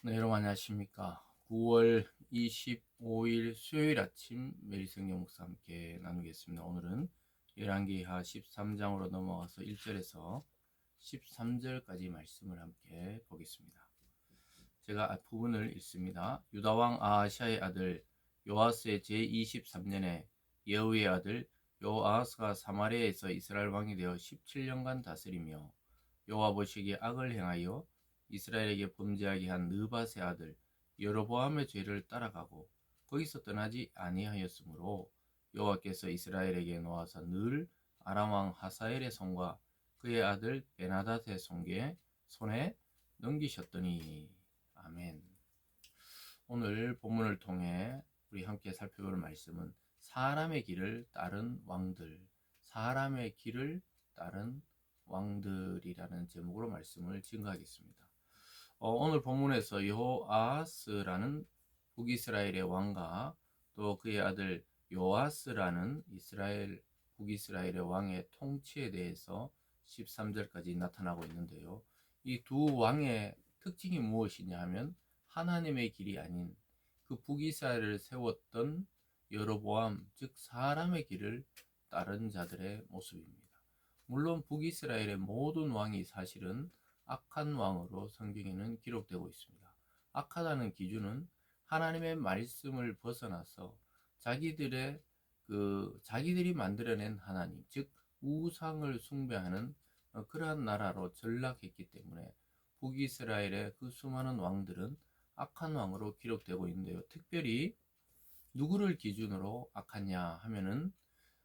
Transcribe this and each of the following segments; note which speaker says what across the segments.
Speaker 1: 네, 여러분 안녕하십니까. 9월 25일 수요일 아침 매일 성경 묵상 함께 나누겠습니다. 오늘은 열왕기하 13장으로 넘어가서 1절에서 13절까지 말씀을 함께 보겠습니다. 제가 앞부분을 읽습니다. 유다왕 아하시아의 아들 요아스의 제23년에 예후의 아들 요아스가 사마리아에서 이스라엘 왕이 되어 17년간 다스리며 여호와 보시기에 악을 행하여 이스라엘에게 범죄하게 한 느밧의 아들 여로보암의 죄를 따라가고 거기서 떠나지 아니하였으므로 여호와께서 이스라엘에게 놓아서 늘 아람 왕 하사엘의 손과 그의 아들 베나닷의 손에 넘기셨더니. 아멘. 오늘 본문을 통해 우리 함께 살펴볼 말씀은 사람의 길을 따른 왕들, 사람의 길을 따른 왕들이라는 제목으로 말씀을 증거하겠습니다. 오늘 본문에서 여호아스라는 북이스라엘의 왕과 또 그의 아들 요아스라는 북이스라엘의 왕의 통치에 대해서 13절까지 나타나고 있는데요. 이 두 왕의 특징이 무엇이냐 하면 하나님의 길이 아닌 그 북이스라엘을 세웠던 여로보암, 즉 사람의 길을 따른 자들의 모습입니다. 물론 북이스라엘의 모든 왕이 사실은 악한 왕으로 성경에는 기록되고 있습니다. 악하다는 기준은 하나님의 말씀을 벗어나서 자기들이 만들어낸 하나님, 즉 우상을 숭배하는 그러한 나라로 전락했기 때문에 북이스라엘의 그 수많은 왕들은 악한 왕으로 기록되고 있는데요. 특별히 누구를 기준으로 악하냐 하면은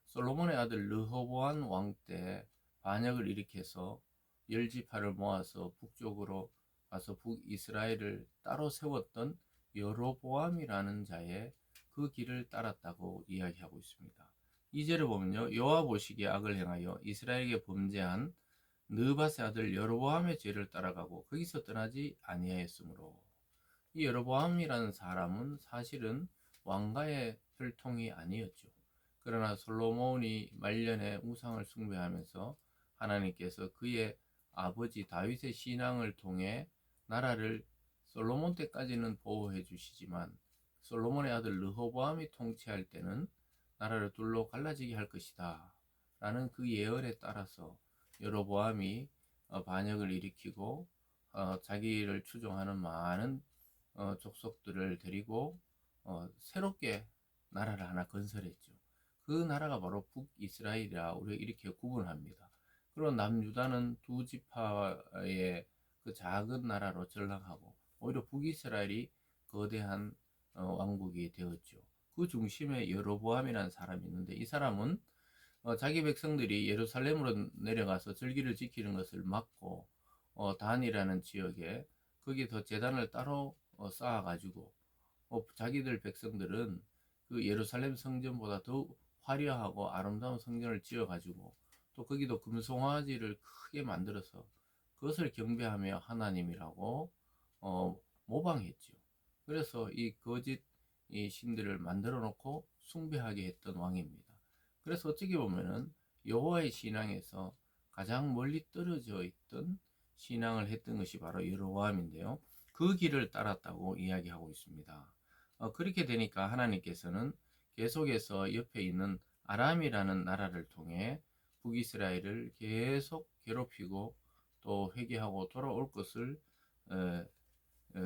Speaker 1: 솔로몬의 아들 르호보암 왕 때 반역을 일으켜서 열지파를 모아서 북쪽으로 가서 북이스라엘을 따로 세웠던 여로보암이라는 자의 그 길을 따랐다고 이야기하고 있습니다. 2절을 보면요. 여호와 보시기에 악을 행하여 이스라엘에게 범죄한 느밧의 아들 여로보암의 죄를 따라가고 거기서 떠나지 아니하였으므로. 이 여로보암이라는 사람은 사실은 왕가의 혈통이 아니었죠. 그러나 솔로몬이 말년에 우상을 숭배하면서 하나님께서 그의 아버지 다윗의 신앙을 통해 나라를 솔로몬 때까지는 보호해 주시지만 솔로몬의 아들 르호보암이 통치할 때는 나라를 둘로 갈라지게 할 것이다 라는 그 예언에 따라서 여로보암이 반역을 일으키고 자기를 추종하는 많은 족속들을 데리고 새롭게 나라를 하나 건설했죠. 그 나라가 바로 북이스라엘이라 우리가 이렇게 구분합니다. 그리고 남유다는 두 지파의 그 작은 나라로 전락하고 오히려 북이스라엘이 거대한 왕국이 되었죠. 그 중심에 여로보암이라는 사람이 있는데 이 사람은 자기 백성들이 예루살렘으로 내려가서 절기를 지키는 것을 막고 단이라는 지역에 거기서 제단을 따로 쌓아가지고 자기들 백성들은 그 예루살렘 성전보다 더 화려하고 아름다운 성전을 지어가지고 또 거기도 금송아지를 크게 만들어서 그것을 경배하며 하나님이라고 모방했죠. 그래서 이 거짓 이 신들을 만들어 놓고 숭배하게 했던 왕입니다. 그래서 어떻게 보면은 여호와의 신앙에서 가장 멀리 떨어져 있던 신앙을 했던 것이 바로 여로보암인데요. 그 길을 따랐다고 이야기하고 있습니다. 그렇게 되니까 하나님께서는 계속해서 옆에 있는 아람이라는 나라를 통해 북이스라엘을 계속 괴롭히고 또 회개하고 돌아올 것을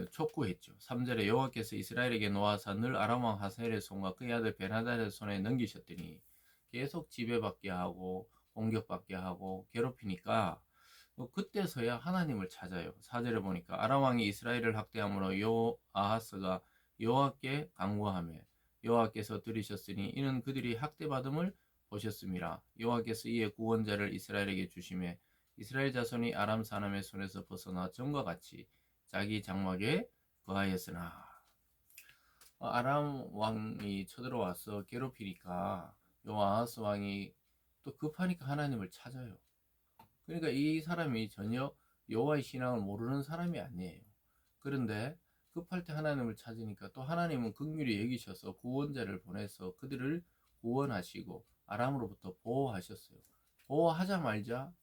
Speaker 1: 촉구했죠. 3절에 여호와께서 이스라엘에게 놓아서 늘 아람 왕 하사엘의 손과 그의 아들 베나닷의 손에 넘기셨더니 계속 지배받게 하고 공격받게 하고 괴롭히니까 그때서야 하나님을 찾아요. 4절에 보니까 아람 왕이 이스라엘을 학대함으로 여호아하스가 여호와께 간구하며 여호와께서 들으셨으니 이는 그들이 학대받음을 보셨음이라. 여호와께서 이에 구원자를 이스라엘에게 주심에 이스라엘 자손이 아람 사람의 손에서 벗어나 전과 같이 자기 장막에 거하였으나. 아람 왕이 쳐들어와서 괴롭히니까 여호아하스 왕이 또 급하니까 하나님을 찾아요. 그러니까 이 사람이 전혀 여호와의 신앙을 모르는 사람이 아니에요. 그런데 급할 때 하나님을 찾으니까 또 하나님은 긍휼히 여기셔서 구원자를 보내서 그들을 구원하시고 아람으로부터 보호하셨어요. 보호하자마자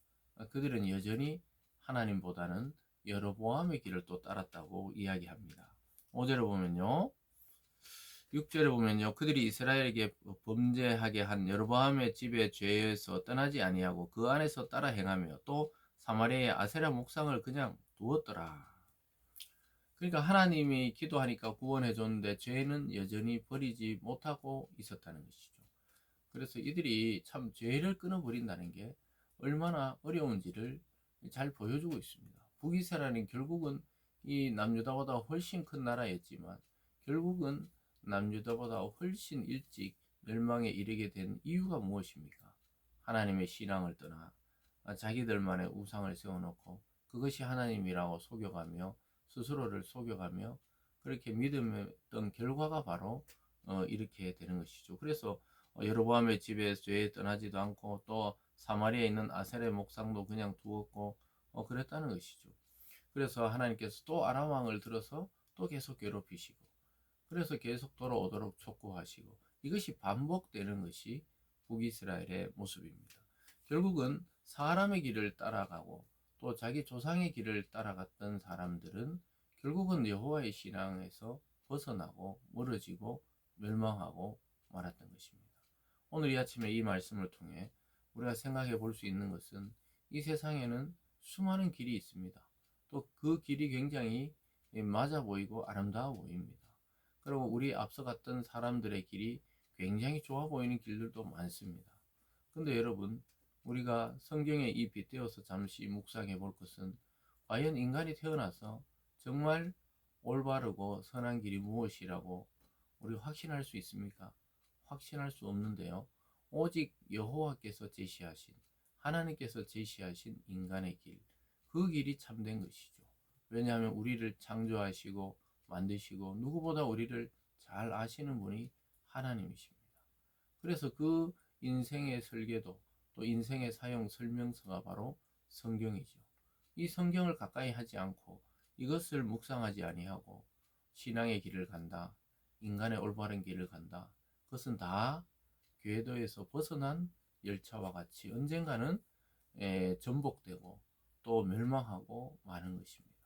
Speaker 1: 그들은 여전히 하나님보다는 여로보암의 길을 또 따랐다고 이야기합니다. 5절에 보면요. 6절에 보면요. 그들이 이스라엘에게 범죄하게 한 여로보암의 집의 죄에서 떠나지 아니하고 그 안에서 따라 행하며 또 사마리아의 아세라 목상을 그냥 두었더라. 그러니까 하나님이 기도하니까 구원해 줬는데 죄는 여전히 버리지 못하고 있었다는 것이죠. 그래서 이들이 참 죄를 끊어버린다는 게 얼마나 어려운지를 잘 보여주고 있습니다. 북이스라엘은 결국은 이 남유다보다 훨씬 큰 나라였지만 결국은 남유다보다 훨씬 일찍 멸망에 이르게 된 이유가 무엇입니까? 하나님의 신앙을 떠나 자기들만의 우상을 세워놓고 그것이 하나님이라고 속여가며 스스로를 속여가며 그렇게 믿었던 결과가 바로 이렇게 되는 것이죠. 그래서 여로보암의 집에 죄에 떠나지도 않고 또 사마리아에 있는 아세라의 목상도 그냥 두었고 그랬다는 것이죠. 그래서 하나님께서 또 아람 왕을 들어서 또 계속 괴롭히시고 그래서 계속 돌아오도록 촉구하시고 이것이 반복되는 것이 북이스라엘의 모습입니다. 결국은 사람의 길을 따라가고 또 자기 조상의 길을 따라갔던 사람들은 결국은 여호와의 신앙에서 벗어나고 멀어지고 멸망하고 말았던 것입니다. 오늘 이 아침에 이 말씀을 통해 우리가 생각해 볼 수 있는 것은 이 세상에는 수많은 길이 있습니다. 또 그 길이 굉장히 맞아 보이고 아름다워 보입니다. 그리고 우리 앞서 갔던 사람들의 길이 굉장히 좋아 보이는 길들도 많습니다. 근데 여러분, 우리가 성경에 이 빗대어서 잠시 묵상해 볼 것은 과연 인간이 태어나서 정말 올바르고 선한 길이 무엇이라고 우리 확신할 수 있습니까? 확신할 수 없는데요. 오직 여호와께서 제시하신 하나님께서 제시하신 인간의 길, 그 길이 참된 것이죠. 왜냐하면 우리를 창조하시고 만드시고 누구보다 우리를 잘 아시는 분이 하나님이십니다. 그래서 그 인생의 설계도 또 인생의 사용 설명서가 바로 성경이죠. 이 성경을 가까이 하지 않고 이것을 묵상하지 아니하고 신앙의 길을 간다. 인간의 올바른 길을 간다. 그것은 다 궤도에서 벗어난 열차와 같이 언젠가는 전복되고 또 멸망하고 마는 것입니다.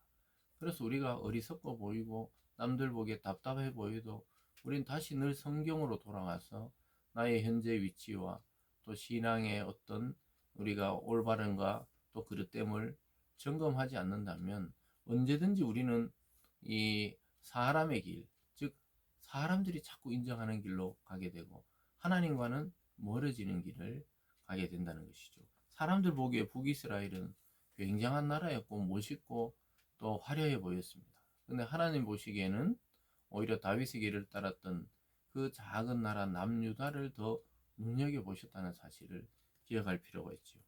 Speaker 1: 그래서 우리가 어리석어 보이고 남들 보기에 답답해 보여도 우린 다시 늘 성경으로 돌아가서 나의 현재 위치와 또 신앙의 어떤 우리가 올바른가 또 그릇됨을 점검하지 않는다면 언제든지 우리는 이 사람의 길, 즉 사람들이 자꾸 인정하는 길로 가게 되고 하나님과는 멀어지는 길을 가게 된다는 것이죠. 사람들 보기에 북이스라엘은 굉장한 나라였고 멋있고 또 화려해 보였습니다. 근데 하나님 보시기에는 오히려 다윗의 길을 따랐던 그 작은 나라 남유다를 더 눈여겨보셨다는 사실을 기억할 필요가 있죠.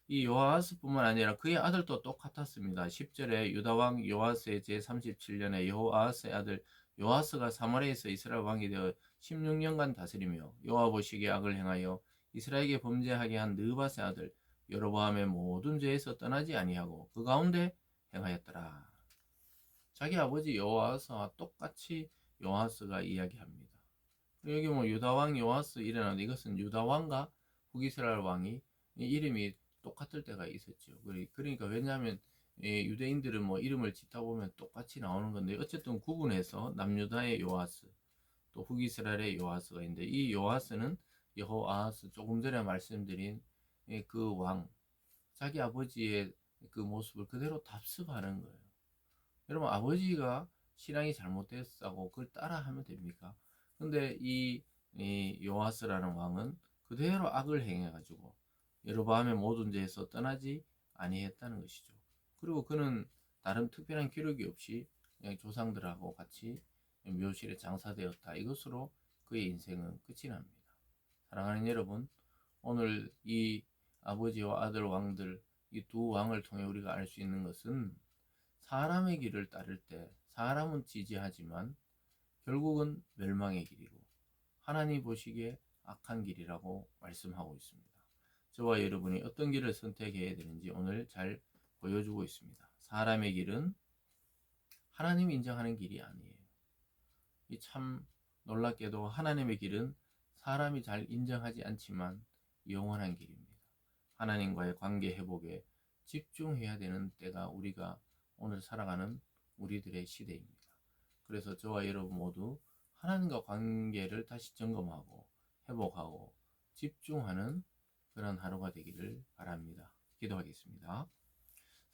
Speaker 1: 이 요아스뿐만 아니라 그의 아들도 똑같았습니다. 10절에 유다왕 요아스의 제37년에 요아스의 아들 요아스가 사마리아에서 이스라엘 왕이 되어 16년간 다스리며 여호와 보시기에 악을 행하여 이스라엘에게 범죄하게 한 느밧의 아들 여로보암의 모든 죄에서 떠나지 아니하고 그 가운데 행하였더라. 자기 아버지 요아스와 똑같이 요아스가 이야기합니다. 여기 뭐 유다왕 요아스 이래놨는데 이것은 유다왕과 북이스라엘 왕이 이름이 똑같을 때가 있었죠. 그러니까 왜냐하면 유대인들은 뭐 이름을 짓다 보면 똑같이 나오는 건데 어쨌든 구분해서 남유다의 요아스 또 북이스라엘의 요아스가 있는데 이 요아스는 여호아스 조금 전에 말씀드린 그 왕 자기 아버지의 그 모습을 그대로 답습하는 거예요. 여러분 아버지가 신앙이 잘못됐다고 그걸 따라하면 됩니까? 근데 이 요아스라는 왕은 그대로 악을 행해가지고 여로보암의 모든 죄에서 떠나지 아니했다는 것이죠. 그리고 그는 다른 특별한 기록이 없이 그냥 조상들하고 같이 묘실에 장사되었다. 이것으로 그의 인생은 끝이 납니다. 사랑하는 여러분, 오늘 이 아버지와 아들 왕들 이 두 왕을 통해 우리가 알 수 있는 것은 사람의 길을 따를 때 사람은 지지하지만 결국은 멸망의 길이고 하나님 보시기에 악한 길이라고 말씀하고 있습니다. 저와 여러분이 어떤 길을 선택해야 되는지 오늘 잘 보여주고 있습니다. 사람의 길은 하나님이 인정하는 길이 아니에요. 이 참 놀랍게도 하나님의 길은 사람이 잘 인정하지 않지만 영원한 길입니다. 하나님과의 관계 회복에 집중해야 되는 때가 우리가 오늘 살아가는 우리들의 시대입니다. 그래서 저와 여러분 모두 하나님과 관계를 다시 점검하고 회복하고 집중하는 그런 하루가 되기를 바랍니다. 기도하겠습니다.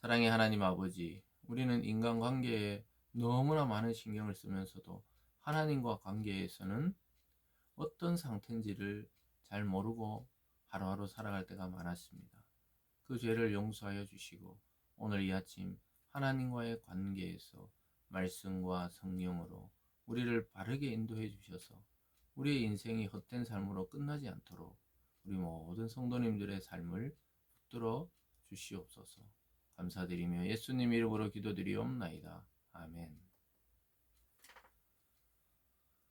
Speaker 1: 사랑의 하나님 아버지, 우리는 인간관계에 너무나 많은 신경을 쓰면서도 하나님과 관계에서는 어떤 상태인지를 잘 모르고 하루하루 살아갈 때가 많았습니다. 그 죄를 용서하여 주시고 오늘 이 아침 하나님과의 관계에서 말씀과 성령으로 우리를 바르게 인도해 주셔서 우리의 인생이 헛된 삶으로 끝나지 않도록 우리 모든 성도님들의 삶을 붙들어 주시옵소서. 감사드리며 예수님 이름으로 기도드리옵나이다. 아멘.